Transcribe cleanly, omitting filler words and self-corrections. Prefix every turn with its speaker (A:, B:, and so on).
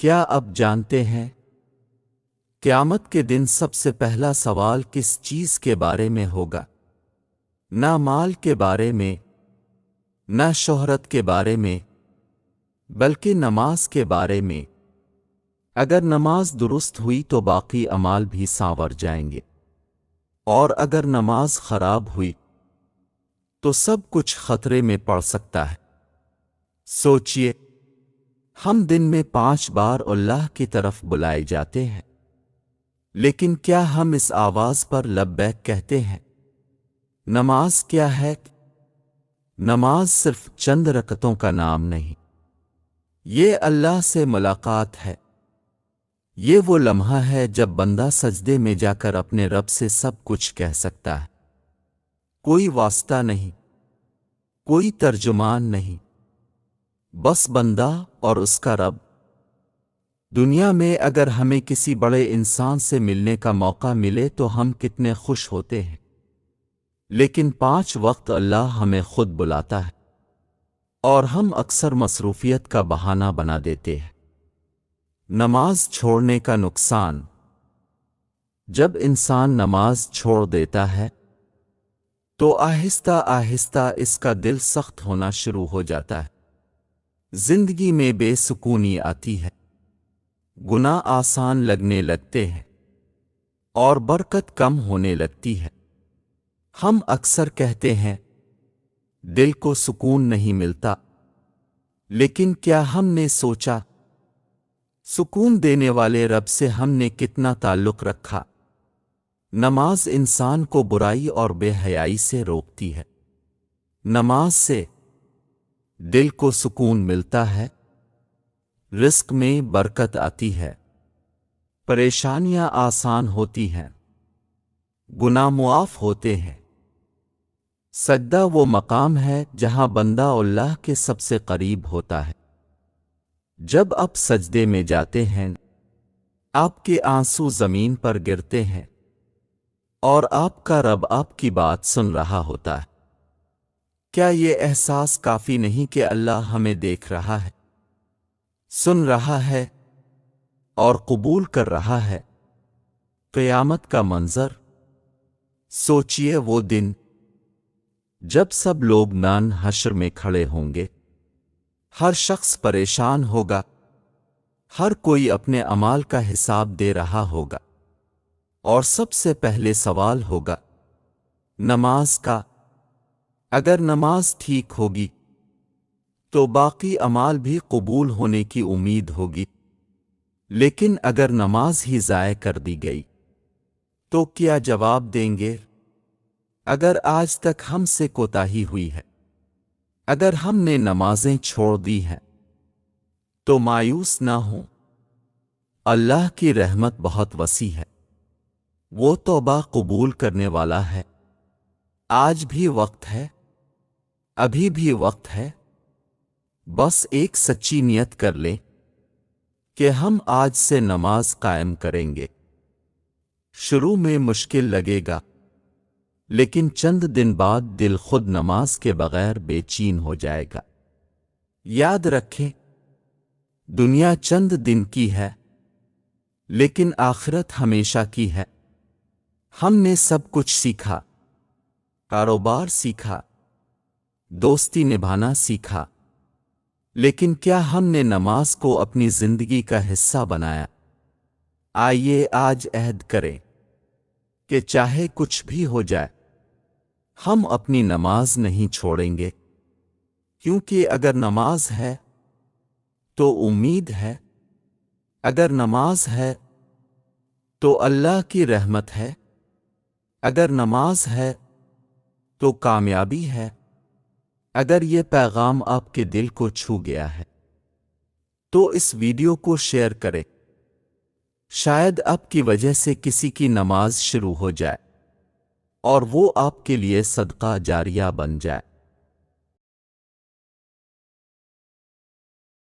A: کیا اب جانتے ہیں قیامت کے دن سب سے پہلا سوال کس چیز کے بارے میں ہوگا؟ نہ مال کے بارے میں، نہ شہرت کے بارے میں، بلکہ نماز کے بارے میں۔ اگر نماز درست ہوئی تو باقی اعمال بھی سانور جائیں گے، اور اگر نماز خراب ہوئی تو سب کچھ خطرے میں پڑ سکتا ہے۔ سوچئے، ہم دن میں 5 بار اللہ کی طرف بلائے جاتے ہیں، لیکن کیا ہم اس آواز پر لبیک کہتے ہیں؟ نماز کیا ہے؟ نماز صرف چند رکعتوں کا نام نہیں، یہ اللہ سے ملاقات ہے۔ یہ وہ لمحہ ہے جب بندہ سجدے میں جا کر اپنے رب سے سب کچھ کہہ سکتا ہے۔ کوئی واسطہ نہیں، کوئی ترجمان نہیں، بس بندہ اور اس کا رب۔ دنیا میں اگر ہمیں کسی بڑے انسان سے ملنے کا موقع ملے تو ہم کتنے خوش ہوتے ہیں، لیکن 5 وقت اللہ ہمیں خود بلاتا ہے، اور ہم اکثر مصروفیت کا بہانہ بنا دیتے ہیں۔ نماز چھوڑنے کا نقصان۔ جب انسان نماز چھوڑ دیتا ہے تو آہستہ آہستہ اس کا دل سخت ہونا شروع ہو جاتا ہے، زندگی میں بے سکونی آتی ہے، گناہ آسان لگنے لگتے ہیں، اور برکت کم ہونے لگتی ہے۔ ہم اکثر کہتے ہیں دل کو سکون نہیں ملتا، لیکن کیا ہم نے سوچا سکون دینے والے رب سے ہم نے کتنا تعلق رکھا؟ نماز انسان کو برائی اور بے حیائی سے روکتی ہے۔ نماز سے دل کو سکون ملتا ہے، رزق میں برکت آتی ہے، پریشانیاں آسان ہوتی ہیں، گناہ معاف ہوتے ہیں۔ سجدہ وہ مقام ہے جہاں بندہ اللہ کے سب سے قریب ہوتا ہے۔ جب آپ سجدے میں جاتے ہیں، آپ کے آنسو زمین پر گرتے ہیں، اور آپ کا رب آپ کی بات سن رہا ہوتا ہے۔ کیا یہ احساس کافی نہیں کہ اللہ ہمیں دیکھ رہا ہے، سن رہا ہے، اور قبول کر رہا ہے؟ قیامت کا منظر۔ سوچئے وہ دن جب سب لوگ نان حشر میں کھڑے ہوں گے، ہر شخص پریشان ہوگا، ہر کوئی اپنے اعمال کا حساب دے رہا ہوگا، اور سب سے پہلے سوال ہوگا نماز کا۔ اگر نماز ٹھیک ہوگی تو باقی اعمال بھی قبول ہونے کی امید ہوگی، لیکن اگر نماز ہی ضائع کر دی گئی تو کیا جواب دیں گے؟ اگر آج تک ہم سے کوتاہی ہوئی ہے، اگر ہم نے نمازیں چھوڑ دی ہیں، تو مایوس نہ ہوں۔ اللہ کی رحمت بہت وسیع ہے، وہ توبہ قبول کرنے والا ہے۔ آج بھی وقت ہے، ابھی بھی وقت ہے، بس ایک سچی نیت کر لیں کہ ہم آج سے نماز قائم کریں گے۔ شروع میں مشکل لگے گا، لیکن چند دن بعد دل خود نماز کے بغیر بے چین ہو جائے گا۔ یاد رکھیں، دنیا چند دن کی ہے، لیکن آخرت ہمیشہ کی ہے۔ ہم نے سب کچھ سیکھا، کاروبار سیکھا، دوستی نبھانا سیکھا، لیکن کیا ہم نے نماز کو اپنی زندگی کا حصہ بنایا؟ آئیے آج عہد کریں کہ چاہے کچھ بھی ہو جائے، ہم اپنی نماز نہیں چھوڑیں گے، کیونکہ اگر نماز ہے تو امید ہے، اگر نماز ہے تو اللہ کی رحمت ہے، اگر نماز ہے تو کامیابی ہے۔ اگر یہ پیغام آپ کے دل کو چھو گیا ہے تو اس ویڈیو کو شیئر کریں، شاید آپ کی وجہ سے کسی کی نماز شروع ہو جائے اور وہ آپ کے لیے صدقہ جاریہ بن جائے۔